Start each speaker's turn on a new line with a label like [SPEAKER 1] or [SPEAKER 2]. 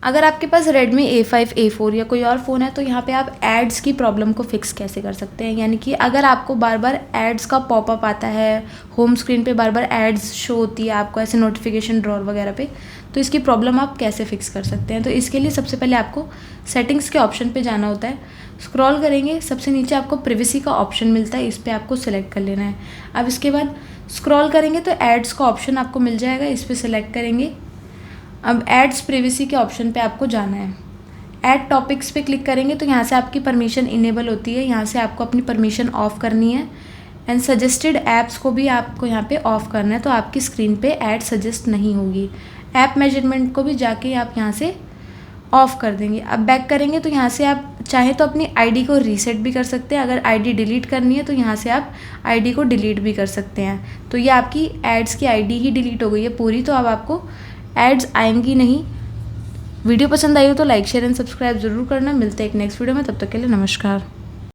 [SPEAKER 1] अगर आपके पास Redmi A5, A4 या कोई और फ़ोन है तो यहाँ पे आप एड्स की प्रॉब्लम को फिक्स कैसे कर सकते हैं। यानी कि अगर आपको बार बार एड्स का पॉपअप आता है, होम स्क्रीन पे बार बार एड्स शो होती है आपको ऐसे नोटिफिकेशन ड्रॉर वगैरह पे, तो इसकी प्रॉब्लम आप कैसे फिक्स कर सकते हैं। तो इसके लिए सबसे पहले आपको सेटिंग्स के ऑप्शन पे जाना होता है। स्क्रॉल करेंगे, सबसे नीचे आपको प्रिवेसी का ऑप्शन मिलता है, इस पर आपको सेलेक्ट कर लेना है। अब इसके बाद स्क्रॉल करेंगे तो एड्स का ऑप्शन आपको मिल जाएगा, इस पर सेलेक्ट करेंगे। अब एड्स प्रिवेसी के ऑप्शन पे आपको जाना है। ऐड टॉपिक्स पे क्लिक करेंगे तो यहाँ से आपकी परमिशन इनेबल होती है, यहाँ से आपको अपनी परमिशन ऑफ़ करनी है। एंड सजेस्टेड ऐप्स को भी आपको यहाँ पे ऑफ़ करना है, तो आपकी स्क्रीन पे ऐड सजेस्ट नहीं होगी। ऐप मेजरमेंट को भी जाके आप यहाँ से ऑफ़ कर देंगे। अब बैक करेंगे तो यहाँ से आप चाहे तो अपनी आईडी को रीसेट भी कर सकते हैं। अगर आईडी डिलीट करनी है तो यहाँ से आप आईडी को डिलीट भी कर सकते हैं। तो ये आपकी एड्स की आईडी ही डिलीट हो गई है पूरी, तो अब आपको एड्स आएंगी नहीं। वीडियो पसंद आई हो तो लाइक शेयर एंड सब्सक्राइब ज़रूर करना। मिलते हैं एक नेक्स्ट वीडियो में, तब तक के लिए नमस्कार।